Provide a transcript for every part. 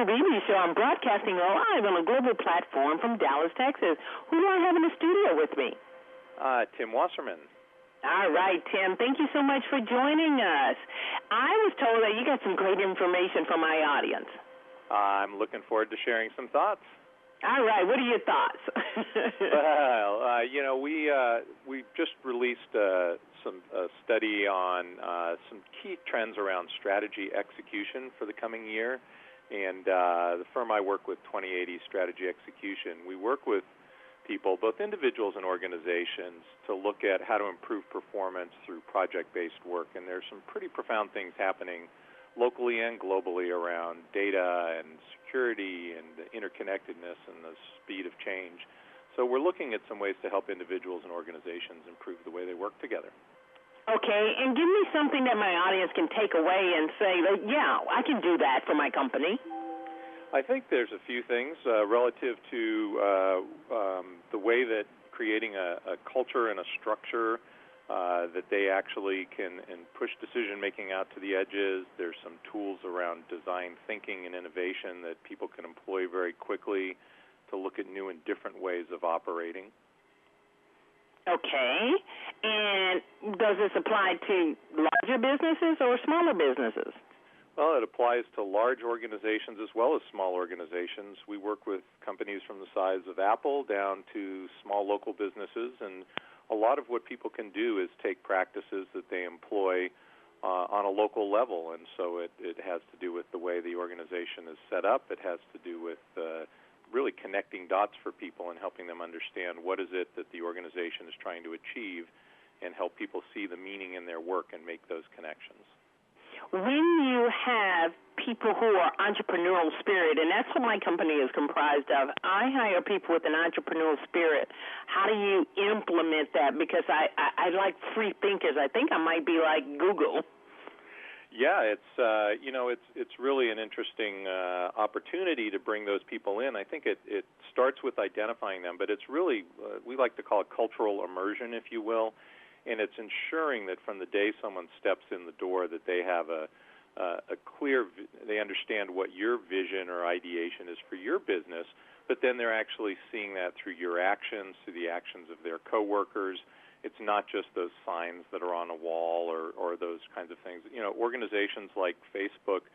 TwentyEighty Show. I'm broadcasting live on a global platform from Dallas, Texas. Who do I have in the studio with me? Tim Wasserman. All right, Tim. Thank you so much for joining us. I was told that you got some great information for my audience. I'm looking forward to sharing some thoughts. All right. What are your thoughts? Well, we just released some study on some key trends around strategy execution for the coming year. And the firm I work with, 2080 Strategy Execution, we work with people, both individuals and organizations, to look at how to improve performance through project-based work. And there's some pretty profound things happening locally and globally around data and security and the interconnectedness and the speed of change. So we're looking at some ways to help individuals and organizations improve the way they work together. Okay, and give me something that my audience can take away and say, yeah, I can do that for my company. I think there's a few things relative to the way that creating a culture and a structure that they actually can and push decision-making out to the edges. There's some tools around design thinking and innovation that people can employ very quickly to look at new and different ways of operating. Okay, and does this apply to larger businesses or smaller businesses? Well, it applies to large organizations as well as small organizations. We work with companies from the size of Apple down to small local businesses, and a lot of what people can do is take practices that they employ on a local level, and so it has to do with the way the organization is set up. It has to do with really connecting dots for people and helping them understand what is it that the organization is trying to achieve and help people see the meaning in their work and make those connections. When you have people who are entrepreneurial spirit, and that's what my company is comprised of, I hire people with an entrepreneurial spirit. How do you implement that? Because I like free thinkers. I think I might be like Google. Yeah, it's really an interesting opportunity to bring those people in. I think it starts with identifying them, but it's really, we like to call it cultural immersion, if you will. And it's ensuring that from the day someone steps in the door that they have a clear, they understand what your vision or ideation is for your business, but then they're actually seeing that through your actions, through the actions of their coworkers. It's not just those signs that are on a wall or those kinds of things. You know, organizations like Facebook,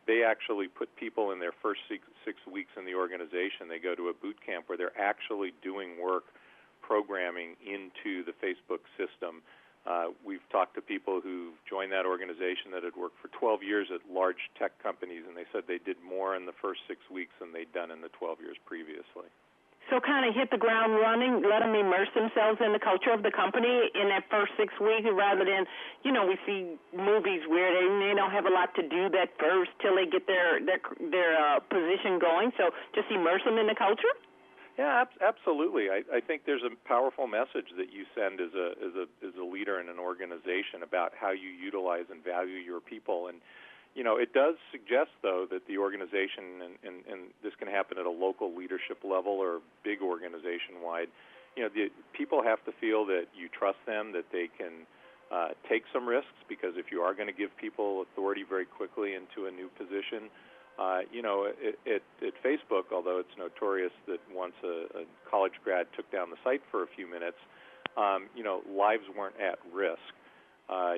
they actually put people in their first six weeks in the organization. They go to a boot camp where they're actually doing work programming into the Facebook system. We've talked to people who joined that organization that had worked for 12 years at large tech companies, and they said they did more in the first 6 weeks than they'd done in the 12 years previously. So kind of hit the ground running, let them immerse themselves in the culture of the company in that first 6 weeks rather than, we see movies where they don't have a lot to do that first till they get their position going. So just immerse them in the culture? Yeah, absolutely. I think there's a powerful message that you send as a leader in an organization about how you utilize and value your people. And, it does suggest, though, that the organization, and this can happen at a local leadership level or big organization-wide, the people have to feel that you trust them, that they can take some risks, because if you are going to give people authority very quickly into a new position, at Facebook, although it's notorious that once a college grad took down the site for a few minutes, lives weren't at risk.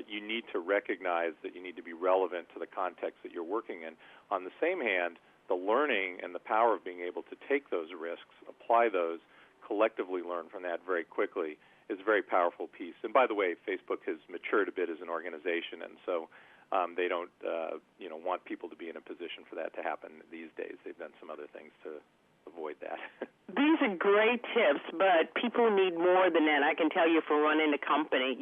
You need to recognize that you need to be relevant to the context that you're working in. On the same hand, the learning and the power of being able to take those risks, apply those, collectively learn from that very quickly is a very powerful piece. And by the way, Facebook has matured a bit as an organization, and so they don't, want people to be in a position for that to happen these days. They've done some other things to avoid that. These are great tips, but people need more than that. I can tell you for running the company.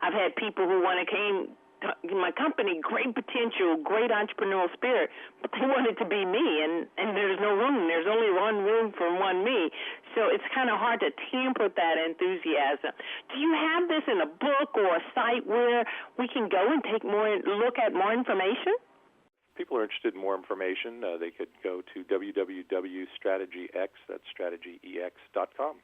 I've had people who came to my company, great potential, great entrepreneurial spirit, but they wanted to be me, and there's no room. There's only one room for one me. So it's kind of hard to temper that enthusiasm. Do you have this in a book or a site where we can go and look at more information? If people are interested in more information, they could go to www.strategyx, that's strategyex.com.